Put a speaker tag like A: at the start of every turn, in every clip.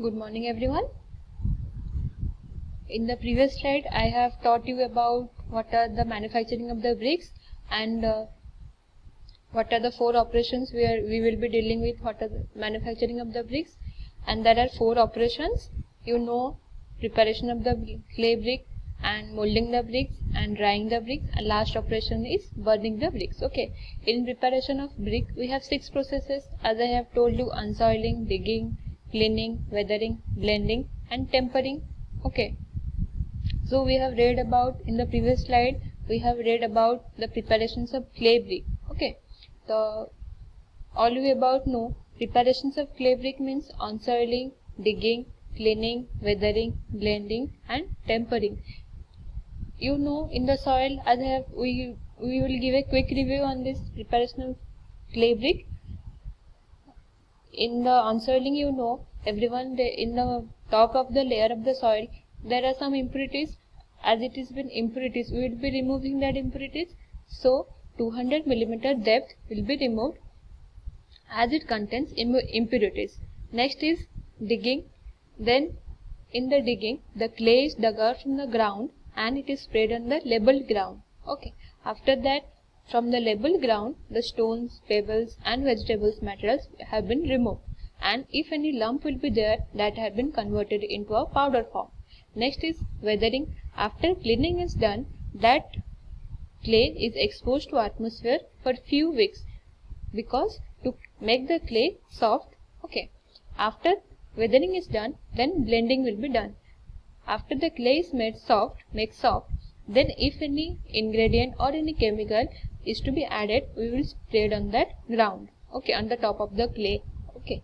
A: Good morning everyone. In the previous slide I have taught you about what are the manufacturing of the bricks and what are the four operations where we will be dealing with what are the manufacturing of the bricks, and there are four operations. Preparation of the clay brick and molding the bricks and drying the bricks, and last operation is burning the bricks. Okay, in preparation of brick we have 6 processes as I have told you: unsoiling, digging, cleaning, weathering, blending and tempering. Okay, so we have read about in the previous slide we have read about the preparations of clay brick. Okay, the all you about know preparations of clay brick means unsoiling, digging, cleaning, weathering, blending and tempering. In the soil as I have we will give a quick review on this preparation of clay brick. In the unsoiling, in the top of the layer of the soil there are some impurities. As it is been impurities, we will be removing that impurities. So 200 millimeter depth will be removed as it contains impurities. Next is digging. Then in the digging the clay is dug out from the ground and it is spread on the level ground. Okay, after that from the level ground the stones, pebbles and vegetables materials have been removed, and if any lump will be there, that have been converted into a powder form. Next is weathering. After cleaning is done, that clay is exposed to atmosphere for few weeks because to make the clay soft. Okay, after weathering is done, then blending will be done. After the clay is made soft, then if any ingredient or any chemical is to be added, we will spread on that ground. Okay, on the top of the clay. Okay.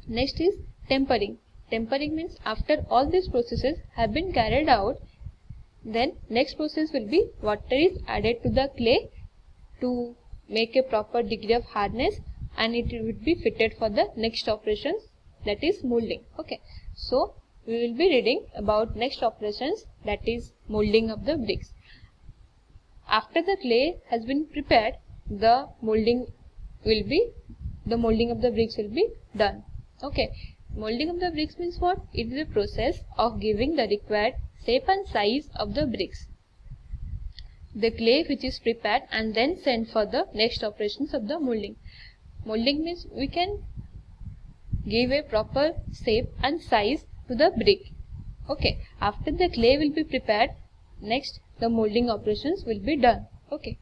A: Next is tempering. Tempering means after all these processes have been carried out, then next process will be water is added to the clay to make a proper degree of hardness, and it would be fitted for the next operations, that is molding. Okay, so we will be reading about next operations, that is molding of the bricks. After the clay has been prepared, the molding of the bricks will be done. Okay, molding of the bricks means what? It is a process of giving the required shape and size of the bricks. The clay which is prepared and then sent for the next operations of the molding. Molding means we can give a proper shape and size to the brick. Okay, after the clay will be prepared, next the molding operations will be done. Okay,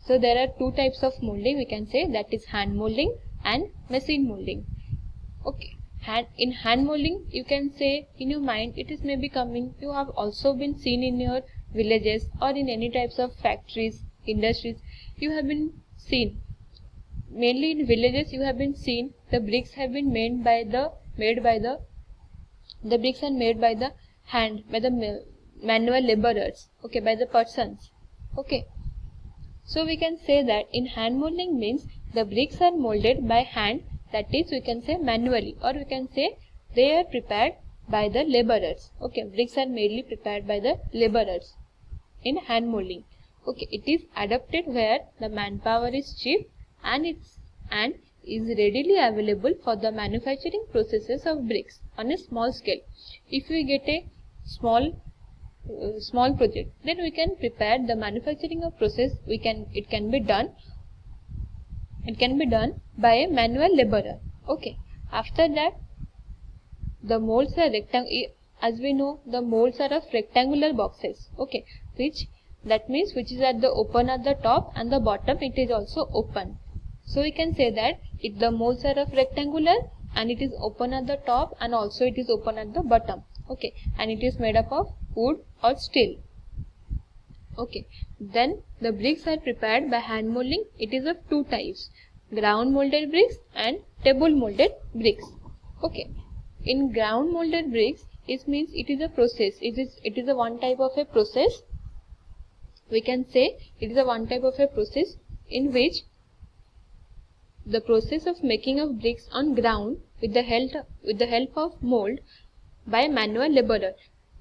A: so there are two types of molding we can say, that is hand molding and machine molding. Okay, in hand molding you can say in your mind it is maybe coming, you have also been seen in your villages or in any types of factories, industries. You have been seen mainly in villages, you have been seen the bricks have been made by the bricks are made by the hand, by the manual laborers. Okay, by the persons. Okay, so we can say that in hand molding means the bricks are molded by hand, that is we can say manually, or we can say they are prepared by the laborers. Okay, bricks are mainly prepared by the laborers in hand molding. Okay, it is adapted where the manpower is cheap and is readily available for the manufacturing processes of bricks on a small scale. If we get a small project, then we can prepare the manufacturing of process. It can be done by a manual laborer. Okay, after that the molds are as we know the molds are of rectangular boxes. Okay, which is at the open at the top and the bottom it is also open. So we can say that the molds are of rectangular and it is open at the top and also it is open at the bottom. Okay, and it is made up of wood or steel. Okay, then the bricks are prepared by hand molding. It is of two types: ground molded bricks and table molded bricks. Okay, in ground molded bricks it means it is a process. It is a one type of a process. We can say it is a one type of a process in which the process of making of bricks on ground with the help of mold by manual laborer.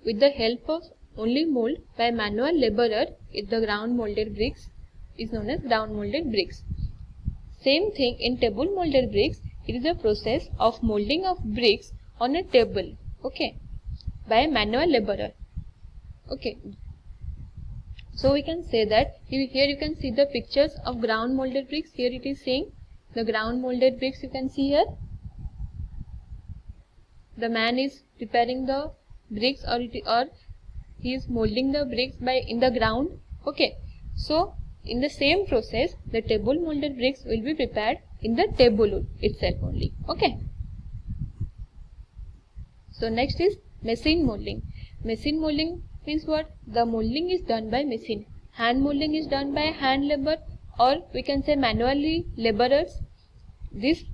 A: With the help of only mold by manual laborer, the ground molded bricks is known as ground molded bricks. Same thing in table molded bricks. It is a process of molding of bricks on a table, okay, by a manual laborer. Okay, so we can say that here you can see the pictures of ground molded bricks. Here it is saying the ground molded bricks. You can see here the man is preparing the bricks, or he is molding the bricks in the ground. Okay, so in the same process the table molded bricks will be prepared in the table wood itself only. Okay, so next is machine molding. Machine molding means what? The molding is done by machine. Hand molding is done by hand labor, or we can say manually laborers. This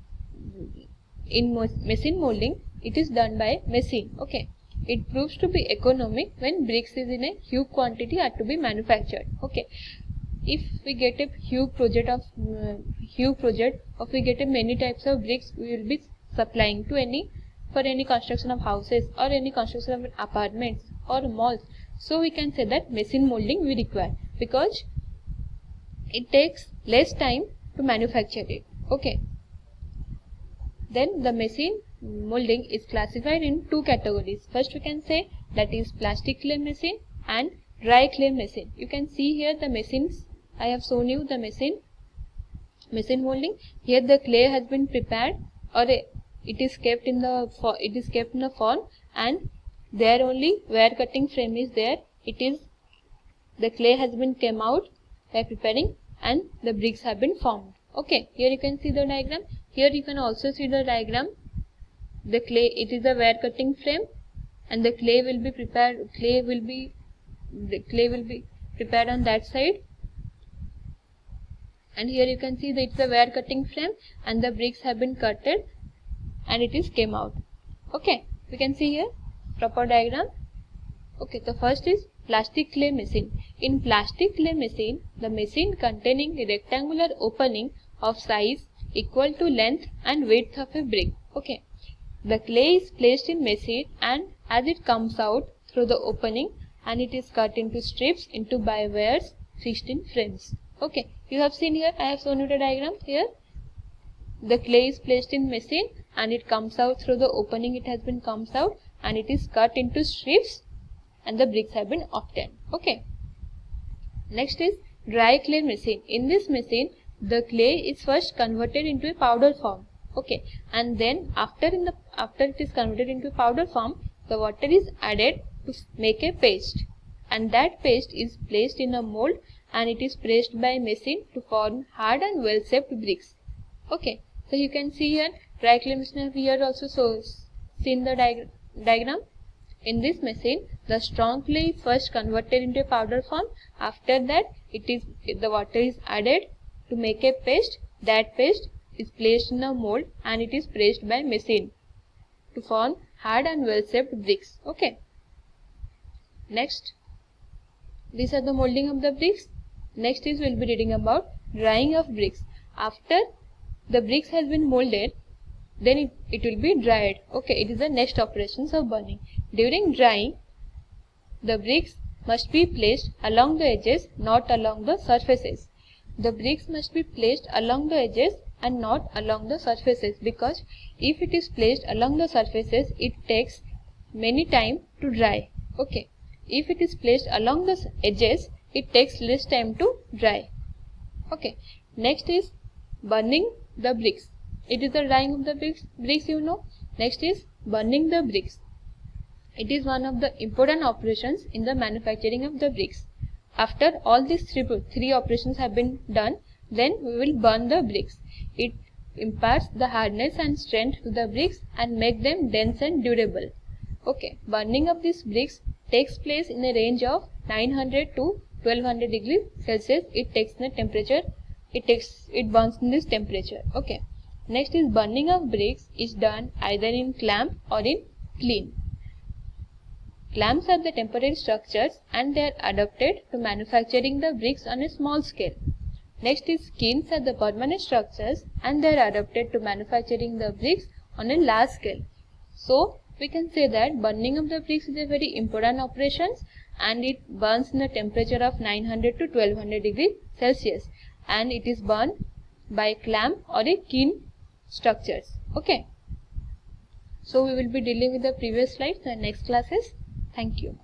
A: in machine molding it is done by machine. Okay, it proves to be economic when bricks is in a huge quantity are to be manufactured. Okay, if we get a huge project of we get a many types of bricks, we will be supplying to for any construction of houses or any construction of apartments or malls. So we can say that machine molding we require, because it takes less time to manufacture it. Okay, then the machine molding is classified in two categories. First we can say that is plastic clay machine and dry clay machine. You can see here the machines. I have shown you the machine molding. Here the clay has been prepared, or it is kept in the form, and there only wire cutting frame is there. The clay has been came out by preparing, and the bricks have been formed. Okay, here you can see the diagram. Here you can also see the diagram. The clay, it is a wire cutting frame, and the clay will be prepared. The clay will be prepared on that side. And here you can see that it's a wire cutting frame, and the bricks have been cutted, and it is came out. Okay, we can see here proper diagram. Okay, the first is plastic clay machine. In plastic clay machine, the machine containing a rectangular opening of size equal to length and width of a brick. Okay, the clay is placed in machine, and as it comes out through the opening, and it is cut into strips into by wires fixed in frames. Okay, you have seen here, I have shown you the diagram. Here the clay is placed in machine, and it comes out through the opening, it has been comes out, and it is cut into strips, and the bricks have been obtained. Okay, next is dry clay machine. In this machine, the clay is first converted into a powder form. Okay, and then after it is converted into powder form, the water is added to make a paste, and that paste is placed in a mold, and it is pressed by machine to form hard and well shaped bricks. Okay, so you can see here dry clay machine. Here also seen the diagram. In this machine, the strong clay is first converted into a powder form. After that, the water is added to make a paste. That paste is placed in a mold, and it is pressed by machine to form hard and well shaped bricks. Okay, next, these are the molding of the bricks. Next is we'll be reading about drying of bricks. After the bricks has been molded, then it will be dried. Okay, it is the next operations of burning. During drying, the bricks must be placed along the edges, not along the surfaces. The bricks must be placed along the edges and not along the surfaces, because if it is placed along the surfaces, it takes many time to dry. Okay, if it is placed along the edges, it takes less time to dry. Okay, next is burning the bricks. It is the drying of the bricks, you know. Next is burning the bricks. It is one of the important operations in the manufacturing of the bricks. After all these three operations have been done, then we will burn the bricks. It imparts the hardness and strength to the bricks and make them dense and durable. Okay, burning of these bricks takes place in a range of 900 to 1200 degrees Celsius. It takes the temperature. It burns in this temperature. Okay. Next is burning of bricks is done either in clamp or in kiln. Clamps are the temporary structures, and they are adapted to manufacturing the bricks on a small scale. Next is kilns are the permanent structures, and they are adapted to manufacturing the bricks on a large scale. So we can say that burning of the bricks is a very important operation, and it burns in a temperature of 900 to 1200 degrees Celsius, and it is burned by clamp or a kiln structures. Okay. So we will be dealing with the previous slides in the next classes. Thank you.